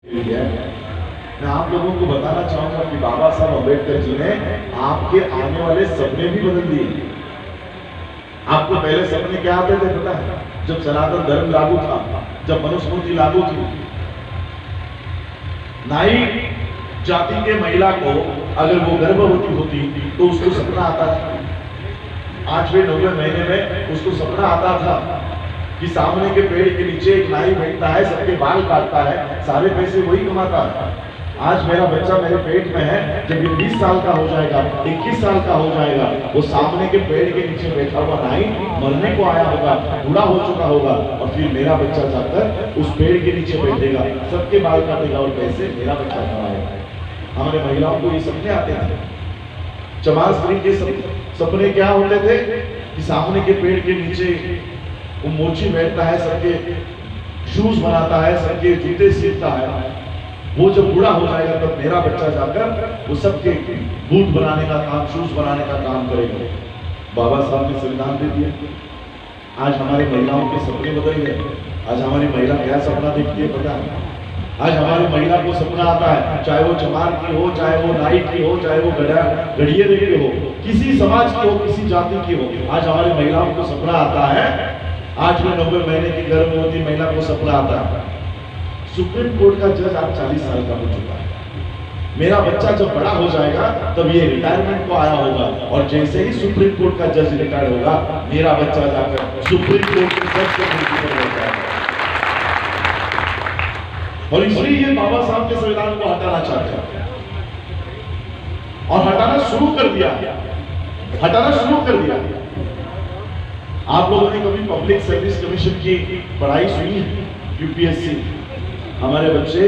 मैं आप लोगों को बताना चाहूंगा कि बाबा साहब अम्बेडकर जी ने आपके आने वाले सपने भी बदल दिए। आपको पहले सपने क्या आते थे पता है? जब सनातन धर्म लागू था, जब मनुस्मृति लागू थी, नाई जाति के महिला को अगर वो गर्भवती होती तो उसको सपना आता था, 8वें 9वें महीने में उसको सपना आता था कि सामने के पेड़ के नीचे एक नाई बैठता है, सबके बाल काटता है, सारे पैसे वही कमाता है। आज मेरा बच्चा मेरे पेट में है, जब ये 20 साल का हो जाएगा, 21 साल का हो जाएगा, वो सामने के पेड़ के नीचे बैठा हुआ नाई मरने को आया होगा, बूढ़ा हो चुका होगा, और फिर मेरा बच्चा जाकर उस पेड़ के नीचे बैठेगा, सबके बाल काटेगा और पैसे मेरा बच्चा कमाएगा। हमारे महिलाओं को ये सपने आते थे। चमार स्त्री के सपने क्या होते थे कि सामने के पेड़ के नीचे वो मोची बैठता है, सबके शूज बनाता है, सबके जूते सीखता है। वो जब बूढ़ा हो जाएगा तब मेरा बच्चा जाकर वो सबके बूट बनाने का काम, शूज बनाने का काम करेगा। बाबा साहब ने संविधान दे दिया। आज हमारी महिलाओं के सपने बदल गए। आज हमारी महिला क्या सपना देखती है पता है? आज हमारी महिला को सपना आता है, चाहे वो चमार की हो, चाहे वो नाई की हो, चाहे वो गढ़िये की हो, किसी समाज की हो, किसी जाति की हो, आज हमारी महिलाओं को सपना आता है। 8वें 9वें महीने की गर्भवती महिला को सपना आता है। सुप्रीम कोर्ट का जज आज 40 साल का हो चुका है। मेरा बच्चा जब बड़ा हो जाएगा तब ये रिटायरमेंट को आया होगा, और जैसे ही सुप्रीम कोर्ट का जज रिटायर होगा, मेरा बच्चा जाकर सुप्रीम कोर्ट के जज के कुर्सी पर बैठा है। और इसलिए ये बाबा साहब के संविधान को हटाना चाहते हैं, और हटाना शुरू कर दिया। आप लोगों ने कभी पब्लिक सर्विस कमीशन की पढ़ाई सुनी है? यूपीएससी। हमारे बच्चे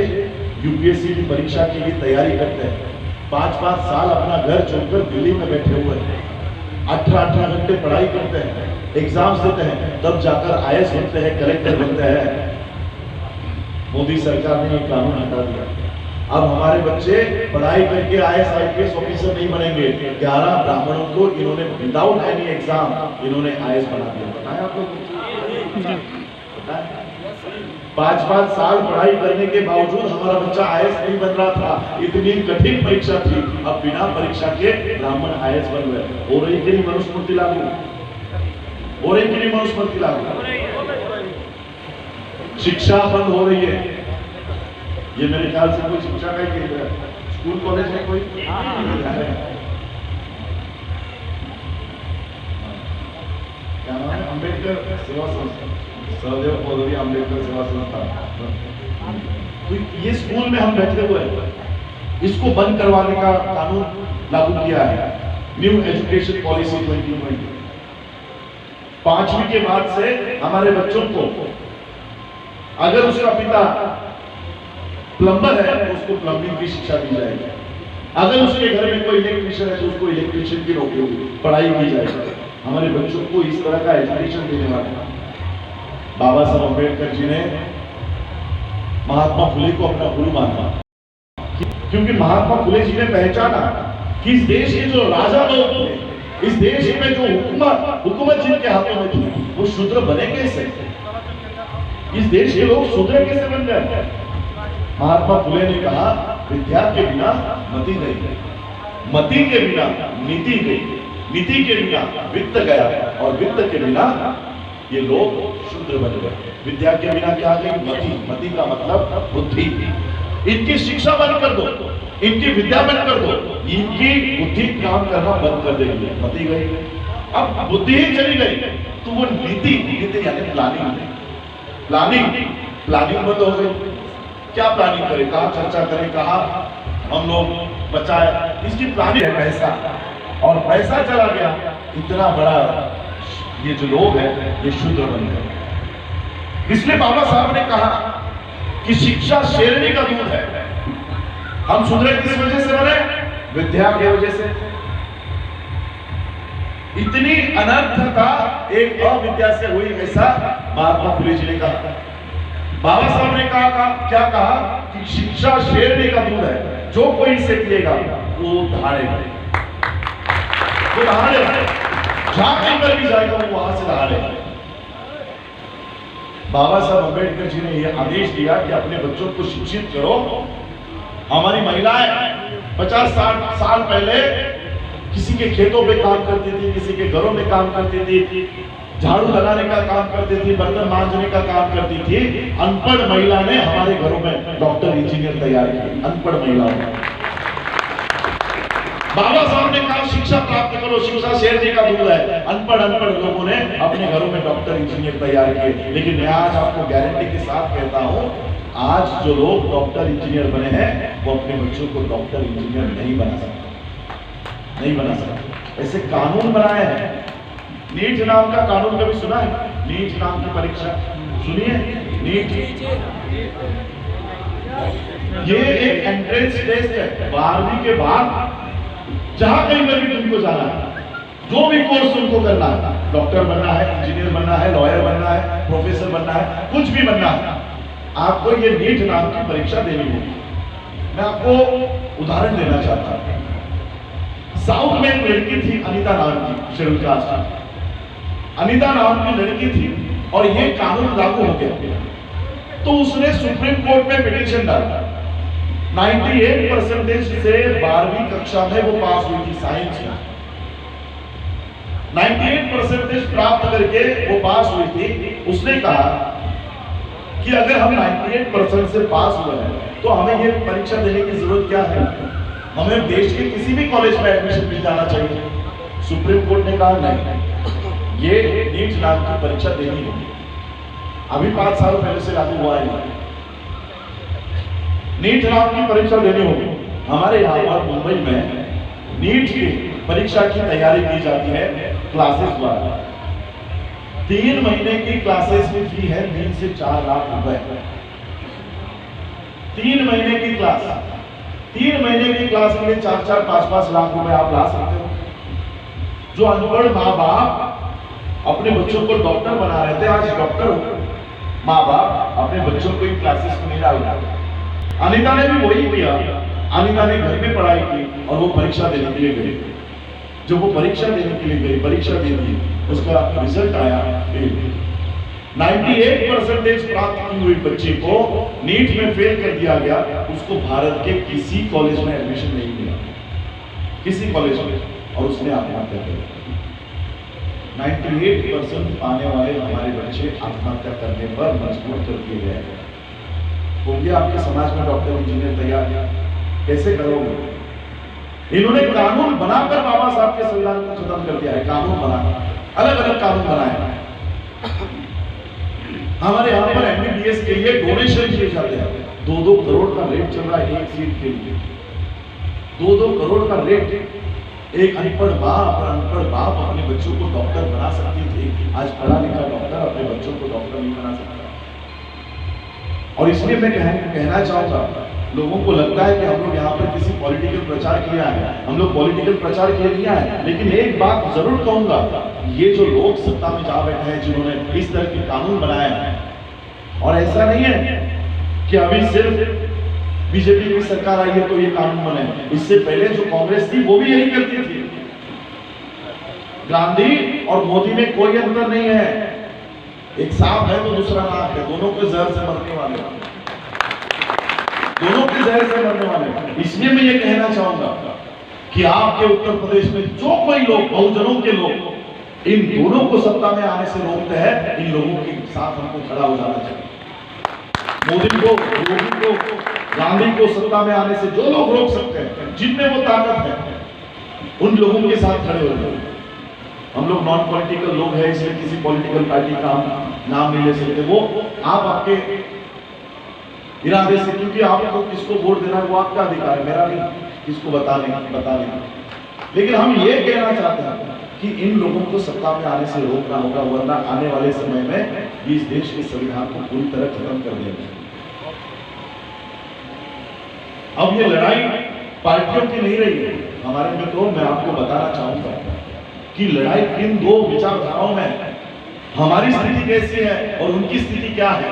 यूपीएससी की परीक्षा के लिए तैयारी करते हैं, 5-5 साल अपना घर छोड़कर दिल्ली में बैठे हुए हैं, 18-18 घंटे पढ़ाई करते हैं, एग्जाम्स देते हैं, तब जाकर आईएएस बनते हैं, कलेक्टर बनते हैं। मोदी सरकार ने ये कानून हटा दिया। अब हमारे बच्चे पढ़ाई करके आईएएस आईपीएस ऑफिसर नहीं बनेंगे। 11 ब्राह्मणों को इन्होंने विदाउट एनी एग्जाम इन्होंने आईएएस बना दिया। बताया आपको? 5-5 साल पढ़ाई करने के बावजूद हमारा बच्चा आईएएस नहीं बन रहा था। इतनी कठिन परीक्षा थी, अब बिना परीक्षा के ब्राह्मण आईएएस बन गए। हो रही कि नहीं मनुस्मृति लागू? हो रही कि नहीं मनुस्मृति लागू? शिक्षा बंद हो रही है। ये मेरे ख्याल से कोई शिक्षा का ही केंद्र है। स्कूल कॉलेज में कोई क्या नाम है? अम्बेडकर सेवा संस्था, सहदेव मौलवी अम्बेडकर सेवा संस्था। तो ये स्कूल में हम बैठे हुए हैं, इसको बंद करवाने का कानून लागू किया है, न्यू एजुकेशन पॉलिसी 2020। 5वीं के बाद से हमारे बच्चों को, अगर उसका पिता प्लम्बर है तो उसको प्लम्बिंग की शिक्षा दी जाएगी, अगर उसके घर में कोई इलेक्ट्रीशियन है तो उसको इलेक्ट्रीशियन की नौकरी पढ़ाई की जाएगी। हमारे बच्चों को इस तरह का एजुकेशन देने वाला बाबा साहब अम्बेडकर जी ने महात्मा फुले को अपना गुरु माना, क्योंकि महात्मा फुले जी ने पहचाना कि इस देश के जो राजा लोग थे, इस देश में जो हुकूमत जिनके हाथों में थी, वो शूद्र बने कैसे? इस देश के लोग शूद्र कैसे बन गए? महात्मा फुले ने कहा, विद्या के बिना मति गई, मति के बिना नीति गई, नीति के बिना वित्त गया, और वित्त के बिना ये लोग शूद्र बन गए। विद्या के बिना क्या गई? मति। मति का मतलब बुद्धि। इनकी शिक्षा बंद कर दो, इनकी विद्या बंद कर दो, इनकी बुद्धि काम करना बंद कर देगी, मति गई। अब बुद्धि ही चली गई तो वो नीति यानी प्लानिंग बंद हो गई। क्या प्लानिंग करें, कहाँ चर्चा करें, कहाँ हम लोग बचाए, इसकी प्लानिंग है पैसा, और पैसा चला गया। इतना बड़ा ये जो लोग हैं ये शूद्र बन गए। इसलिए बाबा साहब ने कहा कि शिक्षा शेरनी का दूध है। हम सुधरे किस वजह से बने? विद्या की वजह से। इतनी अनर्थता एक अविद्या से हुई, ऐसा महात्मा फुले जी ने कहा। बाबा साहब ने कहा क्या कहा कि शिक्षा शेरनी का दूध है, जो कोई इसे पिएगा वो दहाड़ेगा, जहां कहीं पर भी जाएगा वो वहां से दहाड़ेगा। बाबा साहब अम्बेडकर जी ने यह आदेश दिया कि अपने बच्चों को शिक्षित करो। हमारी महिलाएं 50-60 साल पहले किसी के खेतों पे काम करती थी, किसी के घरों में काम करती थी, झाड़ू लगाने का काम करती थी, बर्तन मांजने का काम करती थी। अनपढ़ महिला ने हमारे घरों में डॉक्टर इंजीनियर तैयार किए, अनपढ़ महिलाओं ने। बाबा साहब ने कहा शिक्षा प्राप्त करो, शिक्षा शेर जी का दूध है। अनपढ़ लोगों ने अपने घरों में डॉक्टर इंजीनियर तैयार किए। लेकिन मैं आज आपको गारंटी के साथ कहता हूं, आज जो लोग डॉक्टर इंजीनियर बने हैं वो अपने बच्चों को डॉक्टर इंजीनियर नहीं बना सकते, नहीं बना सकते। ऐसे कानून बनाए हैं। नीट नाम का कानून कभी सुना है? नीट नाम की परीक्षा सुनिए। नीट ये एक एंट्रेंस टेस्ट है 12वीं के बाद। जहां कहीं पर भी तुमको जाना है, जो भी कोर्स तुमको करना है, डॉक्टर बनना है, इंजीनियर बनना है, लॉयर बनना है, प्रोफेसर बनना है, कुछ भी बनना है, आपको ये नीट नाम की परीक्षा देनी होगी। मैं आपको उदाहरण देना चाहता हूं। साउथ में एक लड़की थी अनीता नाम की, शेड्यूल कास्ट। अनीता नाम की लड़की थी और ये कानून लागू हो गया तो उसने सुप्रीम कोर्ट में पिटीशन डाला। 98% से 12वीं कक्षा में वो पास हुई थी साइंस में। 98% प्राप्त करके वो पास हुई थी। उसने कहा कि अगर हम 98% से पास हुए हैं तो हमें ये परीक्षा देने की जरूरत क्या है? हमें देश के किसी भी कॉलेज में एडमिशन मिल जाना चाहिए। सुप्रीम कोर्ट ने कहा नहीं, ये नीट नाम की परीक्षा देनी होगी। अभी 5 साल पहले से लागू हुआ है। नीट नाम की परीक्षा देनी होगी। हमारे यहाँ पर मुंबई में नीट की परीक्षा की तैयारी की जाती है क्लासेस द्वारा। 3 महीने की क्लासेस की फी है 3 से 4 लाख रुपए। 3 महीने की क्लास, 3 महीने की क्लास के लिए 4-4, 5-5 लाख रुपए आप ला सकते हो। जो अनपढ़ माँ बाप अपने बच्चों को डॉक्टर बना रहे थे, आज डॉक्टर माँ बाप अपने बच्चों को इन क्लासेस में नहीं डाल। अनीता ने भी वही किया। अनीता ने घर में पढ़ाई की और वो परीक्षा देने के लिए गई। जब वो परीक्षा देने के लिए गई, परीक्षा दे दी, उसका रिजल्ट आया 98% प्राप्त की हुई बच्चे को नीट में फेल कर दिया गया। उसको भारत के किसी कॉलेज में एडमिशन नहीं मिला, किसी कॉलेज में, और उसने आत्महत्या कर ली। 98% पाने वाले हमारे बच्चे आत्महत्या करने पर मजबूर कर दिए गए। बोलिए आपके समाज में डॉक्टर इंजीनियर तैयार कैसे करोगे? इन्होंने कानून बनाकर बाबा साहब के संविधान को खत्म कर दिया है। कानून बनाकर अलग अलग कानून बनाए। हमारे यहाँ पर एमबीबीएस के लिए डोनेशन किए जाते हैं। 2-2 करोड़ का रेट चल रहा है एक सीट के लिए। 2-2 करोड़ का रेट। एक अनपढ़ माँ और अनपढ़ बाप अपने बच्चों को डॉक्टर बना सकती थी, आज पढ़ा लिखा डॉक्टर अपने बच्चों को डॉक्टर नहीं बना सकता। और इसलिए मैं कहना चाहूंगा, लोगों को लगता है कि हम लोग यहाँ पर किसी पॉलिटिकल प्रचार के लिए आए। हम लोग पॉलिटिकल प्रचार के लिए नहीं आए। लेकिन एक बात जरूर कहूंगा, ये जो लोग सत्ता में जा बैठे हैं, जिन्होंने इस तरह के कानून बनाए हैं, और ऐसा नहीं है कि अभी सिर्फ बीजेपी की सरकार आई है तो ये कानून बने। इससे पहले जो कांग्रेस थी वो भी यही करती थी। गांधी और मोदी में कोई अंतर नहीं है। एक सांप है तो दूसरा नाक है, दोनों के जहर से मरने वाले, दोनों के जहर से मरने वाले। इसलिए मैं ये कहना चाहूंगा कि आपके उत्तर प्रदेश में जो कोई लोग, बहुजनों के लोग इन दोनों को सत्ता में आने से रोकते हैं, इन लोगों के साथ हमको खड़ा हो जाना चाहिए। मोदी को, योगी को, गांधी को सत्ता में आने से जो लोग रोक सकते हैं, जिनमें वो ताकत है, उन लोगों के साथ खड़े हो जाए। हम लोग नॉन पॉलिटिकल लोग हैं, इसलिए किसी पॉलिटिकल पार्टी का हम नाम नहीं ले सकते। वो आप आपके इरादे से, क्योंकि आपको किसको वोट देना है वो आपका अधिकार है, मेरा नहीं, किसको बता लें। लेकिन हम ये कहना चाहते हैं कि इन लोगों को सत्ता में आने से रोकना होगा, वरना आने वाले समय में इस देश के संविधान को पूरी तरह खत्म कर देंगे। अब ये लड़ाई पार्टियों की नहीं रही है। हमारे मित्रों, मैं आपको बताना चाहूंगा कि लड़ाई किन दो विचारधाराओं में है। हमारी स्थिति कैसी है और उनकी स्थिति क्या है।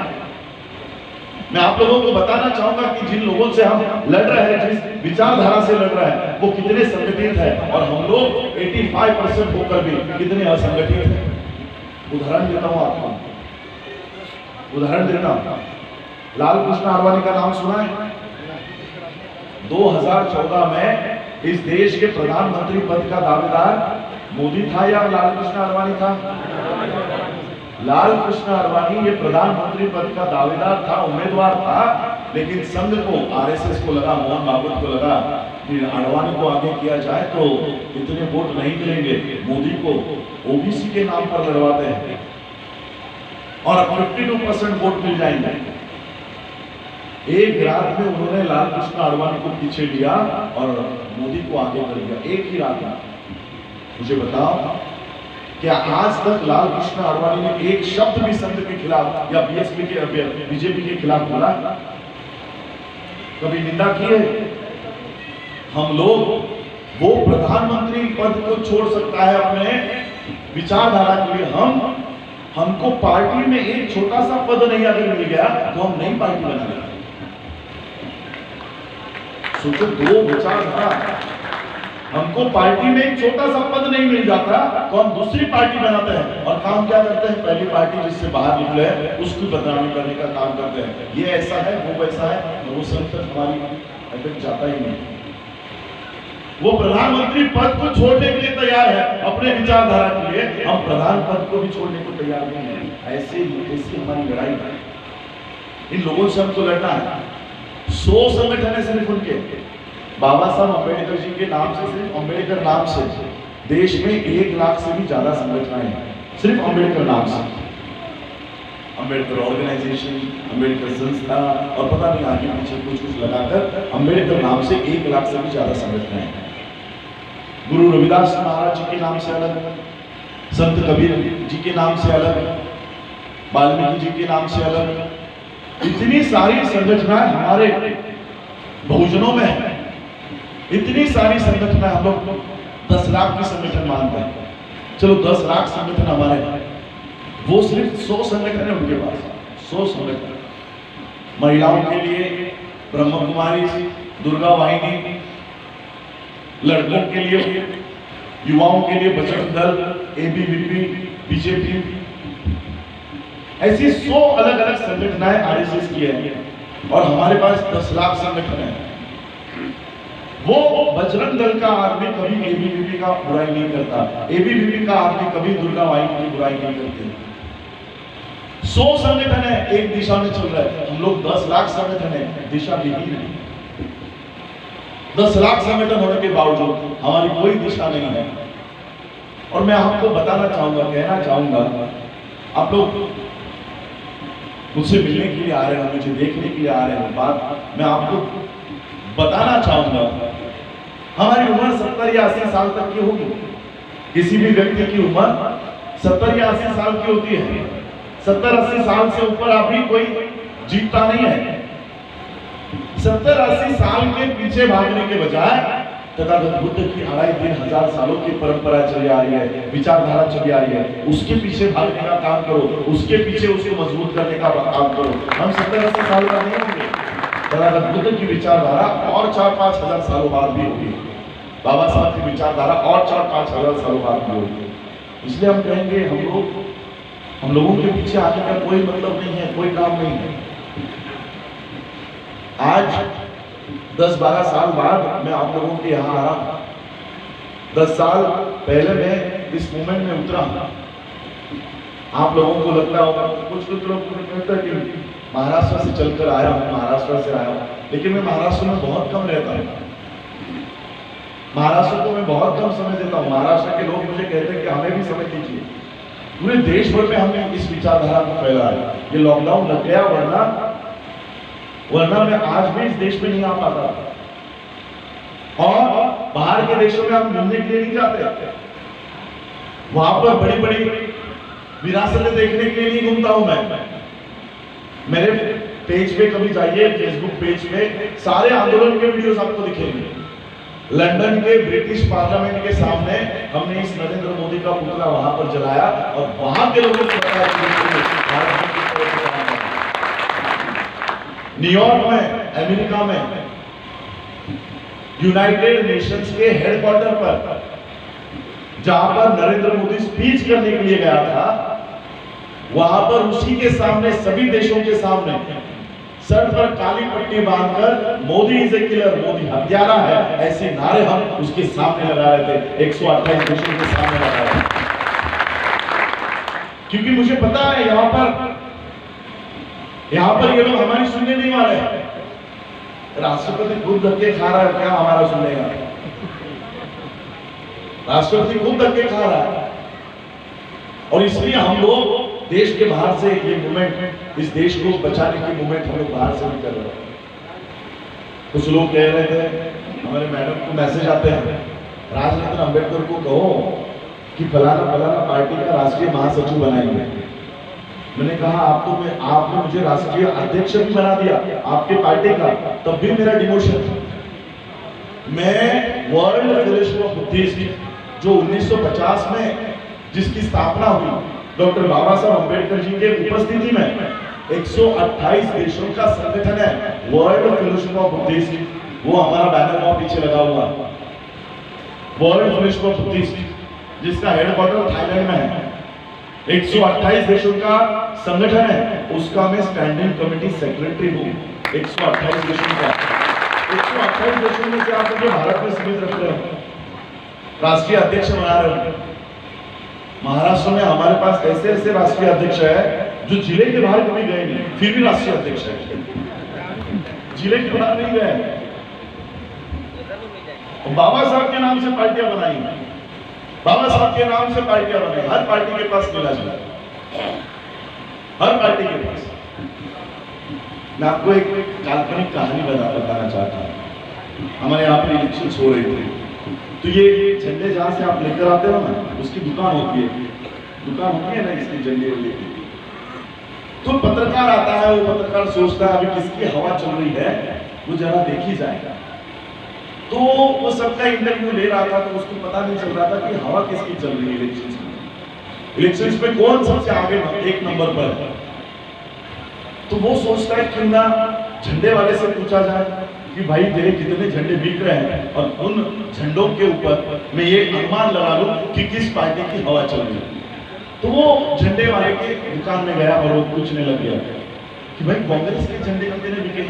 मैं आप लोगों को बताना चाहूंगा कि जिन लोगों से हम लड़ रहे हैं, जिस विचारधारा से लड़ रहे हैं, वो कितने संगठित है, और हम लोग 85% होकर भी कितने असंगठित हैं। उदाहरण देता हूं आपको। उदाहरण देता हूं, लाल कृष्ण आडवाणी का नाम सुना है? 2014 में इस देश के प्रधानमंत्री पद का दावेदार मोदी था या लाल कृष्ण आडवाणी था? लाल कृष्ण आडवाणी ये प्रधानमंत्री पद का दावेदार था, उम्मीदवार था, लेकिन संघ को, आरएसएस को लगा, मोहन भागवत को लगा कि आडवाणी को आगे किया जाए तो इतने वोट नहीं मिलेंगे, मोदी को ओबीसी के नाम पर लड़वाते हैं और 52% वोट मिल जाएंगे। एक रात में उन्होंने लाल कृष्ण आडवाणी को पीछे लिया और मोदी को आगे कर दिया, एक ही रात में। मुझे बताओ, क्या आज तक लाल कृष्ण आडवाणी ने एक शब्द भी संघ के खिलाफ या बीजेपी के खिलाफ बोला? कभी निंदा की है? हम लोग, वो प्रधानमंत्री पद को छोड़ सकता है अपने विचारधारा के लिए, हमको पार्टी में एक छोटा सा पद नहीं अगर मिल गया तो हम नई पार्टी बना लेंगे। सोचो, दो विचारधारा, हमको पार्टी में एक छोटा सा पद नहीं मिल जाता तो हम दूसरी पार्टी बनाते हैं और काम क्या करते हैं? पहली पार्टी जिससे बाहर निकले उसकी बदनामी करने का काम करते हैं। ये ऐसा है, वो वैसा है, वो सब तक हमारी इफेक्ट जाता ही नहीं। वो प्रधानमंत्री पद को छोड़ने के लिए तैयार है अपने विचारधारा के लिए, हम प्रधान पद को भी छोड़ने को तैयार नहीं है। ऐसे हमारी लड़ाई है, इन लोगों से हमको लड़ना है। 100 संगठन है सिर्फ उनके, बाबा साहब अम्बेडकर जी के नाम से, सिर्फ अम्बेडकर नाम से देश में 1 लाख से भी ज्यादा संगठन हैं, सिर्फ अम्बेडकर नाम से। अम्बेडकर ऑर्गेनाइजेशन, अम्बेडकर संस्था और पता नहीं आगे पीछे कुछ लगाकर अम्बेडकर नाम से 1 लाख से भी ज्यादा संगठन हैं। गुरु रविदास महाराज जी के नाम से अलग, संत कबीर जी के नाम से अलग, वाल्मीकि जी के नाम से अलग, इतनी सारी संगठनाएं हमारे बहुजनों में है। इतनी सारी संगठन, हम लोग 10 लाख की संगठन मानते हैं, चलो 10 लाख संगठन हमारे, वो सिर्फ 100 संगठन है उनके पास, 100 संगठन। महिलाओं के लिए ब्रह्म कुमारी, दुर्गा वाहिनी, लड़कों के लिए, युवाओं के लिए बजरंग दल, एबीवीपी, बीजेपी, ऐसी 100 अलग अलग संगठनाएं आरएसएस की है और हमारे पास 10 लाख संगठन है। वो बजरंग दल का आदमी कभी एबीवीपी का बुराई नहीं करता, एबीवीपी का आदमी कभी दुर्गा वाहिनी की बुराई नहीं करते। 100 संगठन है, एक दिशा में चल रहा है, हम लोग 10 लाख संगठन है, दिशा विहीन है। 10 लाख संगठन होने के बावजूद हमारी कोई दिशा नहीं है। और मैं आपको बताना चाहूंगा, कहना चाहूंगा, आप लोग मुझसे मिलने के लिए आ रहे हो, मुझे देखने के लिए आ रहे हो, बात मैं आपको बताना चाहूंगा, हमारी उम्र 70 या 80 साल तक की होगी। किसी भी व्यक्ति की उम्र 70 या 80 साल की होती है। 70-80 साल से ऊपर अभी कोई जीतता नहीं है। 70-80 साल के पीछे भागने के बजाय तथागत बुद्ध की 2500 सालों की परंपरा चली आ रही है, विचारधारा चली आ रही है, उसके पीछे भागने का काम करो, उसके पीछे उसको मजबूत करने का काम करो। हम 70-80 साल का नहीं होंगे, तथागत बुद्ध की विचारधारा और 4-5 हजार सालों बाद भी होगी, बाबा साहब की विचारधारा और 4-5 हजार सालों बाद भी होगी। इसलिए हम कहेंगे, हम लोगों के पीछे आने का कोई मतलब नहीं है, कोई काम नहीं है। आज 10-12 साल बाद मैं आप लोगों के यहाँ आ रहा हूँ। 10 साल पहले मैं इस मूवमेंट में उतरा। आप लोगों को लगता होगा, कुछ लोग कहते हैं कि महाराष्ट्र से चलकर आया हूँ, महाराष्ट्र से आया हूँ, लेकिन मैं महाराष्ट्र में बहुत कम रहता हूँ। महाराष्ट्र को मैं बहुत कम समय देता हूँ। महाराष्ट्र के लोग मुझे कहते हैं कि हमें भी समय दीजिए। पूरे देश भर में हमने इस विचारधारा को फैलाया। ये लॉकडाउन लग गया, वरना मैं आज भी इस देश में नहीं आ पाता। और बाहर के देशों में हम घूमने के लिए नहीं जाते, वहां पर बड़ी बड़ी विरासतें देखने के लिए नहीं घूमता हूं मैं। मेरे पेज पे कभी जाइए, फेसबुक पेज पे सारे आंदोलन के वीडियोस आपको दिखेंगे। लंदन के ब्रिटिश पार्लियामेंट के सामने हमने इस नरेंद्र मोदी का पुतला वहां पर जलाया और वहां के लोगों को बताया न्यूयॉर्क में, अमेरिका में, यूनाइटेड नेशंस के हेडक्वार्टर पर, जहां पर नरेंद्र मोदी स्पीच करने के लिए गया था, वहां पर उसी के सामने, सभी देशों के सामने सर पर काली पट्टी बांधकर Modi is a killer, Modi हत्यारा है, ऐसे नारे हम उसके सामने लगा रहे थे, 128 देशों के सामने लगा रहे थे। क्योंकि मुझे पता है यहां पर ये लोग हमारी सुनने नहीं वाले हैं। राष्ट्रपति खुद धक्के खा रहा है, क्या हमारा सुनेगा? राष्ट्रपति खुद धक्के खा रहा है। और इसलिए हम लोग देश के बाहर से ये मूवमेंट, इस देश को बचाने की मूवमेंट हम लोग बाहर से भी कर रहे हैं। कुछ लोग कह रहे थे, हमारे मैडम को मैसेज आते हैं, राजरत्न अंबेडकर को कहो कि फलाना फलाना पार्टी का राष्ट्रीय महासचिव बनाएंगे। मैंने कहा आपने मुझे राष्ट्रीय अध्यक्ष भी बना दिया आपके पार्टी का, तब भी मेरा डिमोशन। मैं वर्ल्ड फेडरेशन ऑफ बुद्धिस्ट जो 1950 में जिसकी स्थापना हुई डॉक्टर बाबा साहब अंबेडकर जी के उपस्थिति में, 128 देशों का संगठन है वर्ल्ड फेडरेशन ऑफ बुद्धिस्ट। वो हमारा बैनर वहां पीछे लगा हुआ, वर्ल्ड फेडरेशन ऑफ बुद्धिस्ट, जिसका हेडक्वार्टर थाईलैंड में है। 128 देशों का संगठन है, उसका मैं स्टैंडिंग कमेटी सेक्रेटरी हूँ। 128 देशों का, 128 देशों में से आप मुझे भारत में सीमित रख रहे हो, राष्ट्रीय अध्यक्ष बना रहे हो। महाराष्ट्र में हमारे पास ऐसे ऐसे राष्ट्रीय अध्यक्ष है जो जिले के बाहर कभी गए नहीं, फिर भी राष्ट्रीय अध्यक्ष है, जिले के बाहर नहीं गए। बाबा साहब के नाम से पार्टियां बनाई, बाबा साहब के नाम से पार्टियां बनाई, हर पार्टी के पास मिला जुला, हर पार्टी के पास। मैं आपको एक काल्पनिक कहानी बताना चाहता हूँ। हमारे यहाँ पर इलेक्शन हो रहे थे, तो ये झंडे जहाँ से आप लेकर आते हो ना, उसकी दुकान होती है ना इसकी झंडे लेके। तो पत्रकार आता है, वो पत्रकार सोचता है अभी किसकी हवा चल रही है वो जरा देखी जाएगा। तो वो सबका इंटरव्यू ले रहा था, तो उसको पता नहीं चल रहा था कि हवा किसकी चल रही है इलेक्शंस में कौन सबसे आगे एक नंबर पर है। तो वो सोचता है क्यों ना झंडे वाले से पूछा जाए कि भाई तेरे कितने झंडे बिक रहे हैं, और उन झंडों के ऊपर मैं ये अनुमान लगा लूं कि किस पार्टी की हवा चल रही है। तो वो झंडे वाले के दुकान में गया और वो पूछने लग गया कि भाई कांग्रेस के झंडे कितने बिके?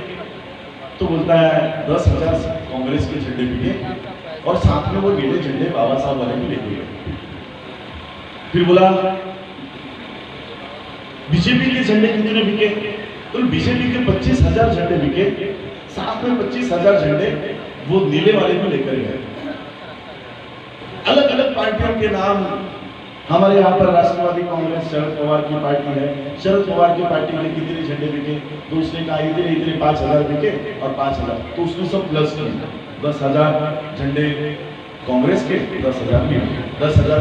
तो बोलता है 10,000 कांग्रेस के झंडे बिके, और साथ में वो नीले झंडे बाबा साहब वाले भी लेके गए। फिर बोला बीजेपी के झंडे कितने बिके? तो बीजेपी के 25,000 झंडे बिके, साथ में 25,000 झंडे वो नीले वाले भी लेकर गए। अलग अलग पार्टियों के नाम, हमारे यहाँ पर राष्ट्रवादी कांग्रेस शरद पवार की पार्टी है, शरद पवार की पार्टी में कितने झंडे बिके? तो उसने कहा इतने 5,000 बिके और 5,000, तो उसने सब प्लस किया, 10,000 झंडे कांग्रेस के, 10,000 मिले, 10,000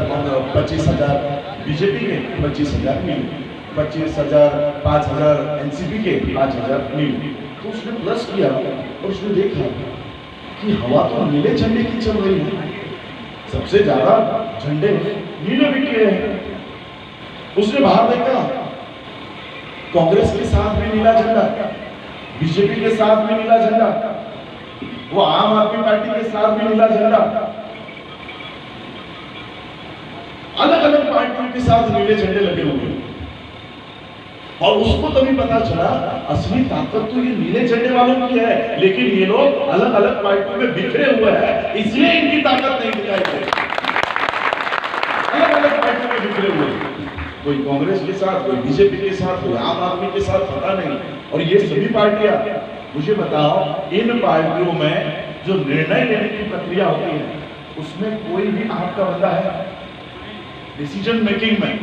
25,000 बीजेपी के, 25,000 मिले, 25,000 5,000 एनसीपी के, 5,000 मिले। तो उसने प्लस किया और उसने देखा कि हवा तो नीले झंडे की चल रही है, सबसे ज्यादा झंडे नीले बिके हैं। उसने बाहर देखा, कांग्रेस के साथ में नीला झंडा, बीजेपी के साथ में नीला झंडा, वो आम आदमी पार्टी के साथ में नीला झंडा, अलग अलग पार्टियों के साथ नीले झंडे लगे हुए। और उसको तभी पता चला असली ताकत तो ये नीले झंडे वालों की है, लेकिन ये लोग अलग अलग पार्टियों में बिखरे हुए हैं, इसलिए इनकी ताकत नहीं दिखाई देती। अलग अलग पार्टियों में बिखरे हुए, कोई कांग्रेस के साथ, कोई बीजेपी के साथ, कोई आम आदमी के साथ, पता नहीं। और ये सभी पार्टियां, मुझे बताओ, इन पार्टियों में जो निर्णय लेने की प्रक्रिया होती है उसमें कोई भी आपका बंदा है डिसीजन मेकिंग में?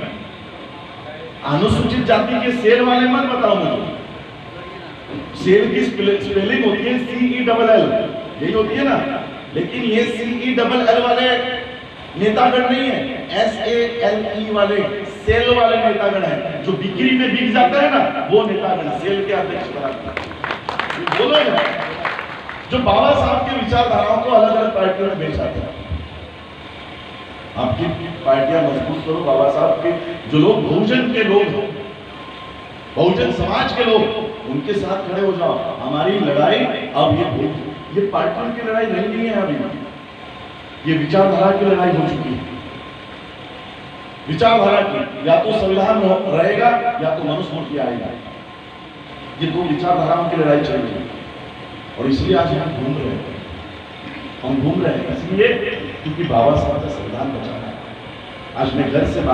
अनुसूचित जाति के सेल वाले मत बताओ मुझे, सेल की स्पेलिंग होती है CELL, यही होती है ना, लेकिन ये CELL वाले नेतागण नहीं है, SALE वाले, सेल वाले नेतागण है, जो बिक्री में बिक जाता है ना, वो नेतागण सेल के अध्यक्ष बनाते। वो लोग हैं जो बाबा साहब की विचारधाराओं को अलग अलग पार्टियों में बेच जाते हैं। आपकी पार्टियां मजबूत करो, बाबा साहब के जो लोग बहुजन के लोग हो, बहुजन समाज के लोग, उनके साथ खड़े हो जाओ। हमारी लड़ाई अब ये पार्टियों की लड़ाई नहीं है, अभी ये विचारधारा की लड़ाई हो चुकी है। विचारधारा की, या तो संविधान रहेगा या तो मनुस्मृति आएगा। ये दो विचारधाराओं की लड़ाई चल रही है और इसलिए आज हम घूम रहे हैं। हम घूम रहे हैं इसलिए क्योंकि बाबा साहब का संविधान बचा है। आज मैं घर से बाहर